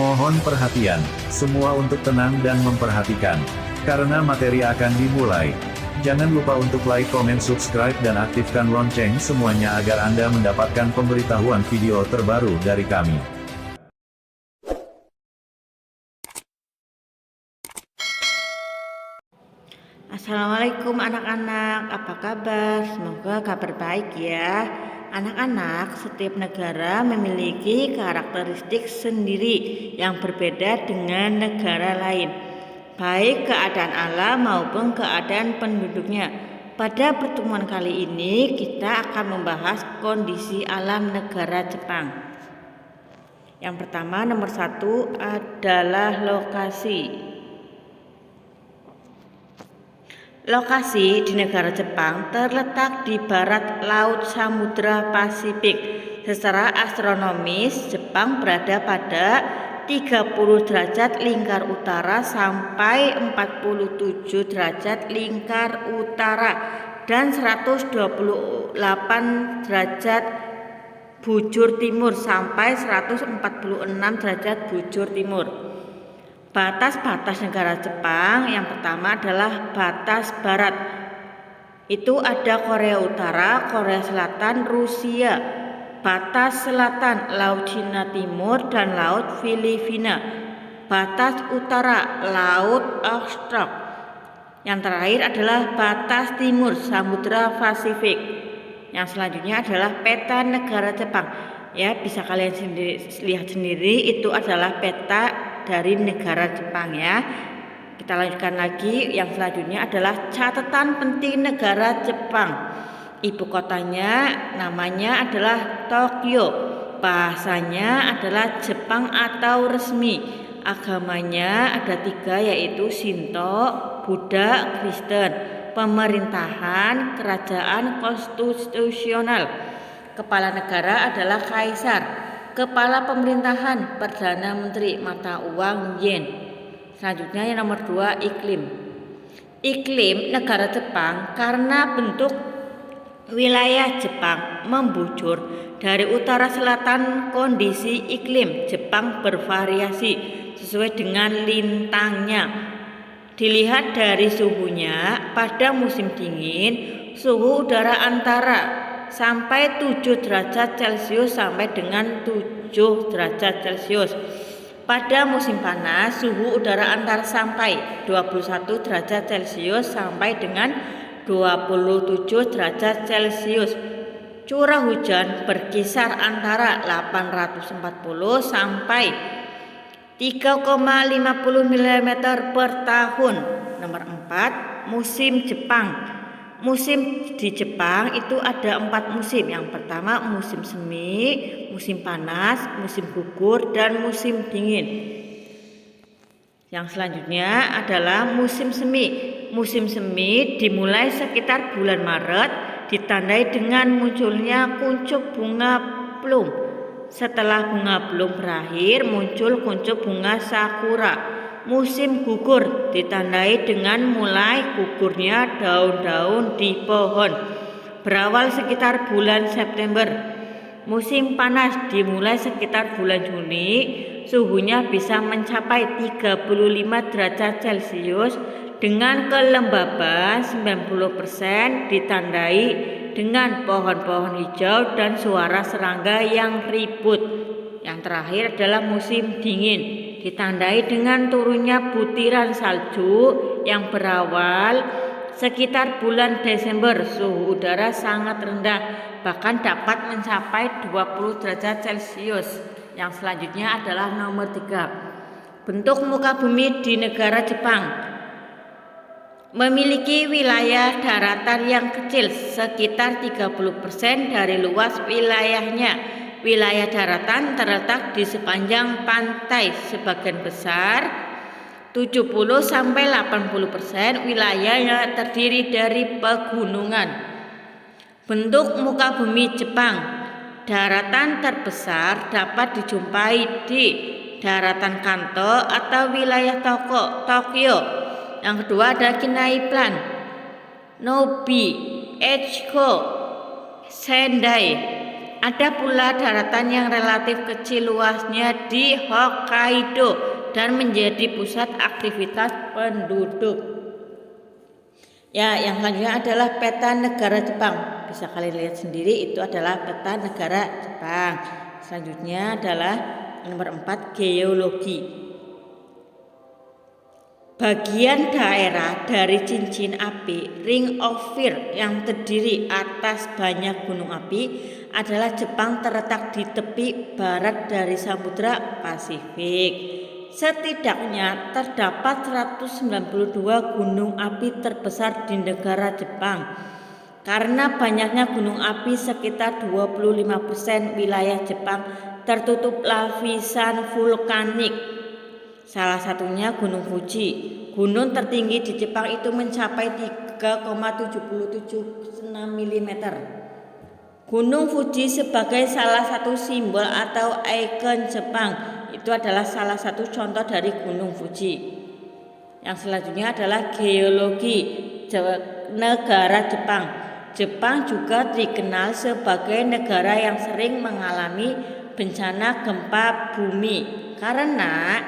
Mohon perhatian, semua untuk tenang dan memperhatikan. Karena materi akan dimulai. Jangan lupa untuk like, komen, subscribe, dan aktifkan lonceng semuanya agar Anda mendapatkan pemberitahuan video terbaru dari kami. Assalamualaikum anak-anak, apa kabar? Semoga kabar baik ya. Anak-anak, setiap negara memiliki karakteristik sendiri yang berbeda dengan negara lain, baik keadaan alam maupun keadaan penduduknya. Pada pertemuan kali ini kita akan membahas kondisi alam negara Jepang. Yang pertama, nomor 1 adalah lokasi. Lokasi di negara Jepang terletak di barat Laut Samudra Pasifik. Secara astronomis, Jepang berada pada 30 derajat lingkar utara sampai 47 derajat lingkar utara dan 128 derajat bujur timur sampai 146 derajat bujur timur. Batas-batas negara Jepang yang pertama adalah batas barat. Itu ada Korea Utara, Korea Selatan, Rusia. Batas selatan Laut Cina Timur dan Laut Filipina. Batas utara Laut Okhotsk. Yang terakhir adalah batas timur Samudra Pasifik. Yang selanjutnya adalah peta negara Jepang. Ya, bisa kalian lihat sendiri, itu adalah peta dari negara Jepang ya. Kita lanjutkan lagi. Yang selanjutnya adalah catatan penting negara Jepang. Ibu kotanya namanya adalah Tokyo. Bahasanya adalah Jepang atau resmi. Agamanya ada 3, yaitu Shinto, Buddha, Kristen. Pemerintahan kerajaan konstitusional. Kepala negara adalah kaisar. Kepala pemerintahan Perdana Menteri, mata uang yen. Selanjutnya yang nomor 2, iklim. Iklim negara Jepang karena bentuk wilayah Jepang membujur dari utara selatan, kondisi iklim Jepang bervariasi sesuai dengan lintangnya. Dilihat dari suhunya, pada musim dingin suhu udara antara sampai 7 derajat Celcius sampai dengan 7 derajat Celcius. Pada musim panas suhu udara antara sampai 21 derajat Celcius sampai dengan 27 derajat Celcius. Curah hujan berkisar antara 840 sampai 3,50 mm per tahun. Nomor 4, musim Jepang. Musim di Jepang itu ada 4 musim. Yang pertama musim semi, musim panas, musim gugur, dan musim dingin. Yang selanjutnya adalah musim semi. Musim semi dimulai sekitar bulan Maret, ditandai dengan munculnya kuncup bunga plum. Setelah bunga plum berakhir, muncul kuncup bunga sakura. Musim gugur ditandai dengan mulai gugurnya daun-daun di pohon, berawal sekitar bulan September. Musim panas dimulai sekitar bulan Juni, suhunya bisa mencapai 35 derajat Celcius dengan kelembaban 90%, ditandai dengan pohon-pohon hijau dan suara serangga yang ribut. Yang terakhir adalah musim dingin, ditandai dengan turunnya butiran salju yang berawal sekitar bulan Desember. Suhu udara sangat rendah, bahkan dapat mencapai 20 derajat Celcius. Yang selanjutnya adalah nomor 3. Bentuk muka bumi di negara Jepang. Memiliki wilayah daratan yang kecil, sekitar 30% dari luas wilayahnya. Wilayah daratan terletak di sepanjang pantai. Sebagian besar 70-80% wilayahnya terdiri dari pegunungan. Bentuk muka bumi Jepang. Daratan terbesar dapat dijumpai di daratan Kanto atau wilayah Tokyo. Yang kedua ada Kinai Plan, Nobi, Echigo, Sendai. Ada pula daratan yang relatif kecil luasnya di Hokkaido dan menjadi pusat aktivitas penduduk. Ya, yang selanjutnya adalah peta negara Jepang. Bisa kalian lihat sendiri, itu adalah peta negara Jepang. Selanjutnya adalah nomor 4, geologi. Bagian daerah dari cincin api Ring of Fire yang terdiri atas banyak gunung api adalah Jepang terletak di tepi barat dari Samudra Pasifik. Setidaknya terdapat 192 gunung api terbesar di negara Jepang. Karena banyaknya gunung api, sekitar 25% wilayah Jepang tertutup lapisan vulkanik. Salah satunya Gunung Fuji. Gunung tertinggi di Jepang itu mencapai 3,77 mm. Gunung Fuji sebagai salah satu simbol atau ikon Jepang. Itu adalah salah satu contoh dari Gunung Fuji. Yang selanjutnya adalah geologi negara Jepang. Jepang juga dikenal sebagai negara yang sering mengalami bencana gempa bumi karena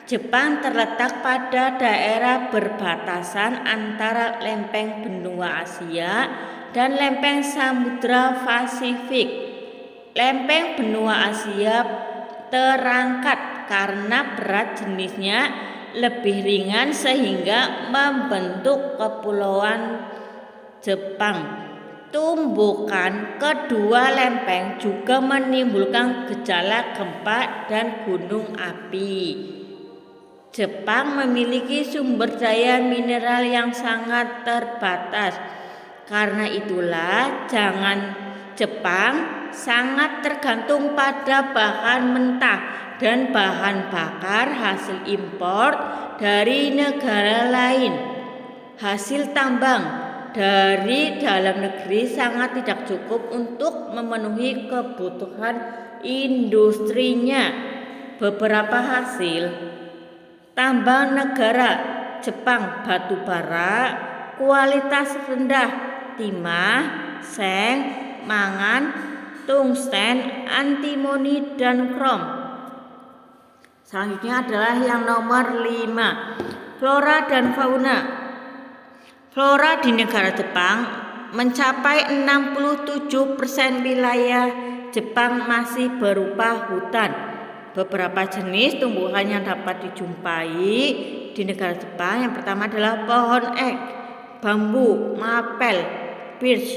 Jepang terletak pada daerah berbatasan antara lempeng benua Asia dan lempeng Samudra Pasifik. Lempeng benua Asia terangkat karena berat jenisnya lebih ringan sehingga membentuk kepulauan Jepang. Tumbukan kedua lempeng juga menimbulkan gejala gempa dan gunung api. Jepang memiliki sumber daya mineral yang sangat terbatas. Karena itulah Jepang sangat tergantung pada bahan mentah dan bahan bakar hasil impor dari negara lain. Hasil tambang dari dalam negeri sangat tidak cukup untuk memenuhi kebutuhan industrinya. Beberapa hasil tambang negara Jepang batu bara kualitas rendah, timah, seng, mangan, tungsten, antimoni, dan krom. Selanjutnya adalah yang nomor 5, flora dan fauna. Flora di negara Jepang mencapai 67% wilayah Jepang masih berupa hutan. Beberapa jenis tumbuhan yang dapat dijumpai di negara Jepang yang pertama adalah pohon ek, bambu, mapel, birch,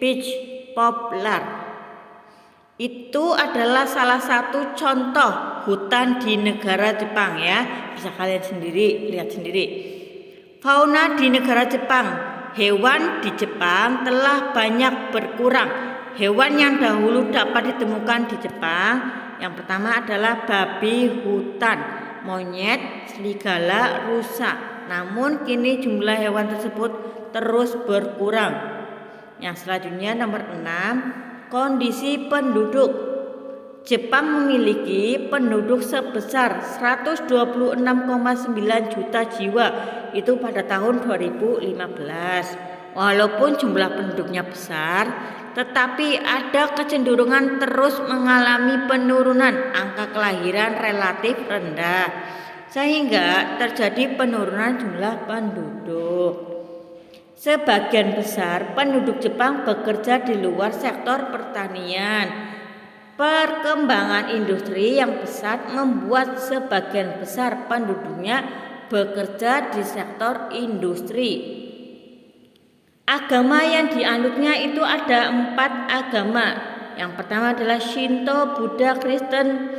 peach, poplar. Itu adalah salah satu contoh hutan di negara Jepang ya. Bisa kalian lihat sendiri. Fauna di negara Jepang. Hewan di Jepang telah banyak berkurang. Hewan yang dahulu dapat ditemukan di Jepang yang pertama adalah babi hutan, monyet, serigala, rusa. Namun kini jumlah hewan tersebut terus berkurang. Yang selanjutnya nomor 6, kondisi penduduk. Jepang memiliki penduduk sebesar 126,9 juta jiwa itu pada tahun 2015. Walaupun jumlah penduduknya besar, tetapi ada kecenderungan terus mengalami penurunan. Angka kelahiran relatif rendah, sehingga terjadi penurunan jumlah penduduk. Sebagian besar penduduk Jepang bekerja di luar sektor pertanian. Perkembangan industri yang pesat membuat sebagian besar penduduknya bekerja di sektor industri. Agama yang dianutnya itu ada 4 agama. Yang pertama adalah Shinto, Buddha, Kristen,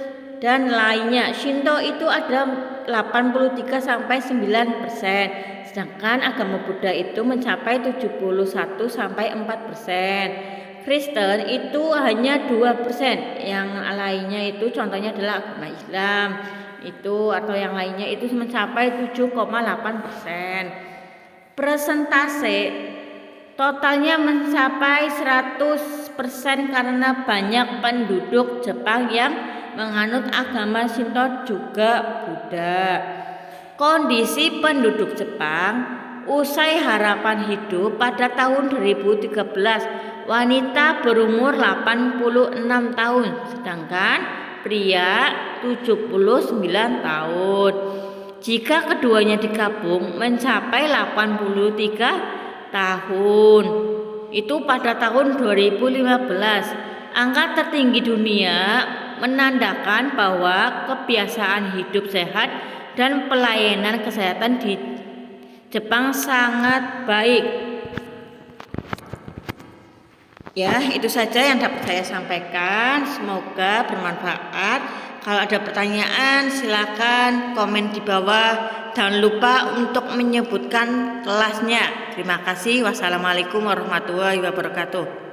dan lainnya. Shinto itu ada 83-9%, sedangkan agama Buddha itu mencapai 71-4%. Kristen itu hanya 2%. Yang lainnya itu contohnya adalah agama Islam itu atau yang lainnya itu mencapai 7,8%. Persentase totalnya mencapai 100% karena banyak penduduk Jepang yang menganut agama Shinto juga Buddha. Kondisi penduduk Jepang usai harapan hidup pada tahun 2013 wanita berumur 86 tahun, sedangkan pria 79 tahun. Jika keduanya digabung mencapai 83 tahun. Itu pada tahun 2015. Angka tertinggi dunia menandakan bahwa kebiasaan hidup sehat dan pelayanan kesehatan di Jepang sangat baik. Ya, itu saja yang dapat saya sampaikan. Semoga bermanfaat. Kalau ada pertanyaan silakan komen di bawah. Jangan lupa untuk menyebutkan kelasnya. Terima kasih. Wassalamualaikum warahmatullahi wabarakatuh.